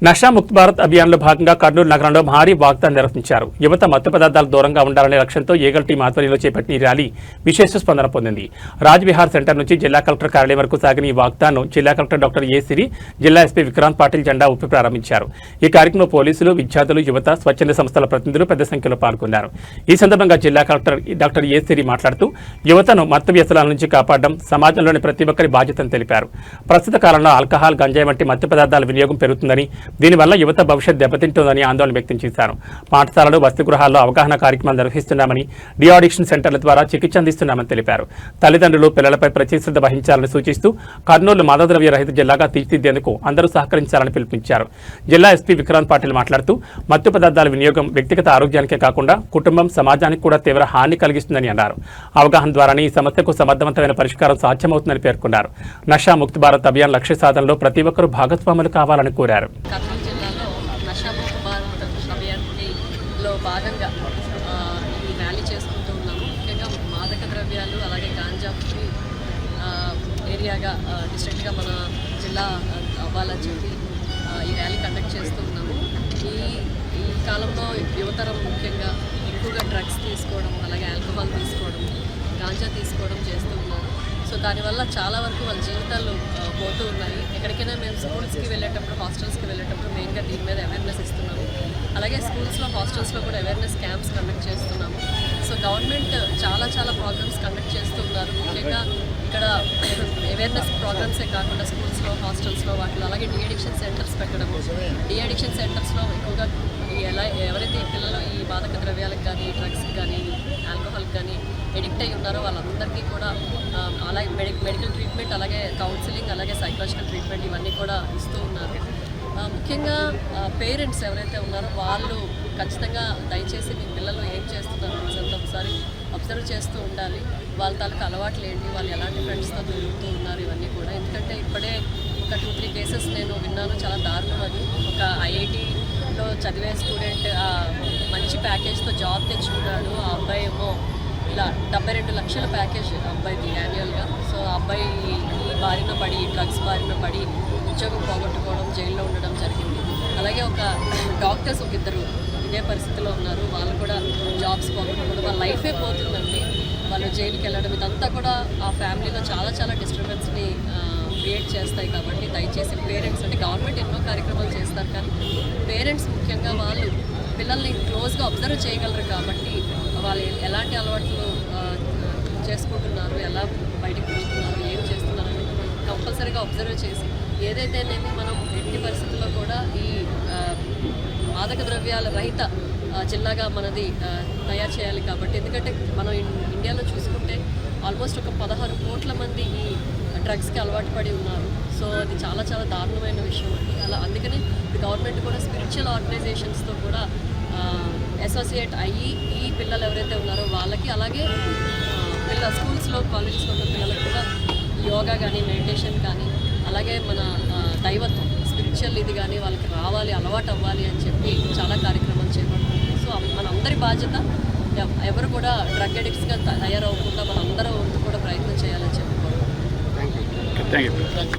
నషా ముక్త్ భారత్ అభియాన్లో భాగంగా కర్నూలు నగరంలో భారీ వాగ్దానం నిర్వహించారు. యువత మత్తు పదార్థాలు దూరంగా ఉండాలనే లక్ష్యంతో ఏగల్ టీం ఆధ్వర్యంలో చేపట్టిన ఈ ర్యాలీ విశేష స్పందన పొందింది. రాజ్విహార్ సెంటర్ నుంచి జిల్లా కలెక్టర్ కార్యాలయం వరకు సాగిన ఈ వాగ్దానం జిల్లా కలెక్టర్ డాక్టర్ ఏ సిరి, జిల్లా ఎస్పీ విక్రాంత్ పాటిల్ జెండా ఊపి ప్రారంభించారు. ఈ కార్యక్రమంలో పోలీసులు, విద్యార్థులు, యువత, స్వచ్ఛంద సంస్థల ప్రతినిధులు పెద్ద సంఖ్యలో పాల్గొన్నారు. ఈ సందర్భంగా జిల్లా కలెక్టర్ డాక్టర్ ఏ సిరి మాట్లాడుతూ యువతను మత్తు వ్యసనాల నుంచి కాపాడడం సమాజంలోని ప్రతి ఒక్కరి బాధ్యతని తెలిపారు. ప్రస్తుత కాలంలో ఆల్కహాల్, గంజాయి వంటి మత్తు పదార్థాల వినియోగం పెరుగుతుందని, దీనివల్ల యువత భవిష్యత్ దెబ్బతింటుందని ఆందోళన వ్యక్తం చేశారు. పాఠశాలలు, వసతి గృహాల్లో అవగాహన కార్యక్రమాలు నిర్వహిస్తున్నామని, డిఅడిక్షన్ సెంటర్ల ద్వారా చికిత్స అందిస్తున్నామని తెలిపారు. తల్లిదండ్రులు పిల్లలపై ప్రత్యేక శ్రద్ధ వహించాలని సూచిస్తూ కర్నూలు మాదకద్రవ్య రహిత జిల్లాగా తీర్చిదిద్దేందుకు అందరూ సహకరించాలని పిలుపునిచ్చారు. జిల్లా ఎస్పీ విక్రాంత్ పాటిల్ మాట్లాడుతూ మత్తు పదార్థాల వినియోగం వ్యక్తిగత ఆరోగ్యానికే కాకుండా కుటుంబం, సమాజానికి కూడా తీవ్ర హాని కలిగిస్తుందని అన్నారు. అవగాహన ద్వారానే ఈ సమస్యకు సమర్థవంతమైన పరిష్కారం సాధ్యమవుతుందని పేర్కొన్నారు. నషా ముక్త్ భారత్ అభియాన్ లక్ష్య సాధనలో ప్రతి ఒక్కరూ భాగస్వాములు కావాలని కోరారు. కర్నూలు జిల్లాలో నషా ముక్త్ భారత్ అభియాన్లో భాగంగా ఈ ర్యాలీ చేసుకుంటూ ఉన్నాము. ముఖ్యంగా మాదక ద్రవ్యాలు అలాగే గాంజా ఫ్రీ ఏరియాగా డిస్ట్రిక్ట్గా మన జిల్లా అవ్వాలని చెప్పి ఈ ర్యాలీ కండక్ట్ చేస్తూ ఉన్నాము. ఈ కాలంలో యువతరం ముఖ్యంగా ఎక్కువగా డ్రగ్స్ తీసుకోవడం, అలాగే ఆల్కహాల్ తీసుకోవడం, గాంజా తీసుకోవడం చేస్తూ ఉన్నారు. సో దానివల్ల చాలా వరకు వాళ్ళ జీవితాలు పోతూ ఉన్నాయి. ఎక్కడికైనా మేము స్కూల్స్కి వెళ్ళేటప్పుడు, హాస్టల్స్కి వెళ్ళేటప్పుడు మెయిన్గా దీని మీద అవేర్నెస్ ఇస్తున్నాము. అలాగే స్కూల్స్లో, హాస్టల్స్లో కూడా అవేర్నెస్ క్యాంప్స్ కండక్ట్ చేస్తున్నాము. సో గవర్నమెంట్ చాలా ప్రోగ్రామ్స్ కండక్ట్ చేస్తూ ఉన్నారు. ముఖ్యంగా ఇక్కడ అవేర్నెస్ ప్రోగ్రామ్సే కాకుండా స్కూల్స్లో, హాస్టల్స్లో వాటిలో అలాగే డిఅడిక్షన్ సెంటర్స్ పెట్టడము. డిఅడిక్షన్ సెంటర్స్లో ఎక్కువగా ఎవరైతే పిల్లలు ఈ మాదక ద్రవ్యాలకు కానీ, డ్రగ్స్కి కానీ, ఆల్కహాల్కి కానీ ఎడిక్ట్ అయి ఉన్నారో వాళ్ళందరికీ కూడా అలాగే మెడికల్ ట్రీట్మెంట్, అలాగే కౌన్సిలింగ్, అలాగే సైకలాజికల్ ట్రీట్మెంట్ ఇవన్నీ కూడా ఇస్తూ ఉన్నారు. ముఖ్యంగా పేరెంట్స్ ఎవరైతే ఉన్నారో వాళ్ళు ఖచ్చితంగా దయచేసి మీ పిల్లలు ఏం చేస్తున్నారు ఒకసారి అబ్జర్వ్ చేస్తూ ఉండాలి. వాళ్ళ తాలూకు అలవాట్లు ఏంటి, వాళ్ళు ఎలాంటి ఫ్రెండ్స్తో తిరుగుతూ ఉన్నారు ఇవన్నీ కూడా. ఎందుకంటే ఇప్పుడే ఒక 2-3 కేసెస్ నేను విన్నాను, చాలా దారుణం. అది ఒక ఐఐటీలో చదివే స్టూడెంట్ మంచి ప్యాకేజ్తో జాబ్ తెచ్చుకున్నాడు. ఆ అబ్బాయి ఏమో ఇలా 72 లక్షల ప్యాకేజ్ అబ్బాయికి యాన్యువల్గా. సో ఆ అబ్బాయి బారిన పడి, డ్రగ్స్ బారిన పడి ఉద్యోగం పోగొట్టుకోవడం, జైల్లో ఉండడం జరిగింది. అలాగే ఒక డాక్టర్స్ ఇద్దరు ఇదే పరిస్థితిలో ఉన్నారు. వాళ్ళు కూడా జాబ్స్ పోగొట్టుకోవడం, వాళ్ళ లైఫే పోతుందండి. వాళ్ళు జైలుకి వెళ్ళడం, ఇదంతా కూడా ఆ ఫ్యామిలీలో చాలా డిస్టర్బెన్స్ని క్రియేట్ చేస్తాయి. కాబట్టి దయచేసి పేరెంట్స్, అంటే గవర్నమెంట్ ఎన్నో కార్యక్రమాలు చేస్తారు, కానీ పేరెంట్స్ ముఖ్యంగా వాళ్ళు పిల్లల్ని క్లోజ్గా అబ్జర్వ్ చేయగలరు. కాబట్టి వాళ్ళు ఎలాంటి అలవాట్లు చేసుకుంటున్నారు, ఎలా బయటకు తిరుగుతున్నారు, ఏం చేస్తున్నారు అనేది కంపల్సరీగా అబ్జర్వ్ చేసి ఏదైతేనేమి మనం ఎట్టి పరిస్థితుల్లో కూడా ఈ మాదక ద్రవ్యాల రహిత జిల్లాగా మనది తయారు చేయాలి. కాబట్టి ఎందుకంటే మనం ఇండియాలో చూసుకుంటే ఆల్మోస్ట్ ఒక 16 కోట్ల మంది ఈ డ్రగ్స్కి అలవాటు పడి ఉన్నారు. సో అది చాలా దారుణమైన విషయం అండి. అందుకని గవర్నమెంట్ కూడా స్పిరిచువల్ ఆర్గనైజేషన్స్తో కూడా అసోసియేట్ అయ్యి ఈ పిల్లలు ఎవరైతే ఉన్నారో వాళ్ళకి, అలాగే స్కూల్స్లో, కాలేజెస్లో ఉన్న పిల్లలకు కూడా యోగా కానీ, మెడిటేషన్ కానీ, అలాగే మన దైవత్వం, స్పిరిచువల్ ఇది కానీ వాళ్ళకి రావాలి, అలవాటు అవ్వాలి అని చెప్పి చాలా కార్యక్రమాలు చేపడుతుంది. సో మనందరి బాధ్యత, ఎవరు కూడా డ్రగ్ అడిక్ట్స్గా తయారవకుండా మనందరూ కూడా ప్రయత్నం చేయాలని చెప్పి.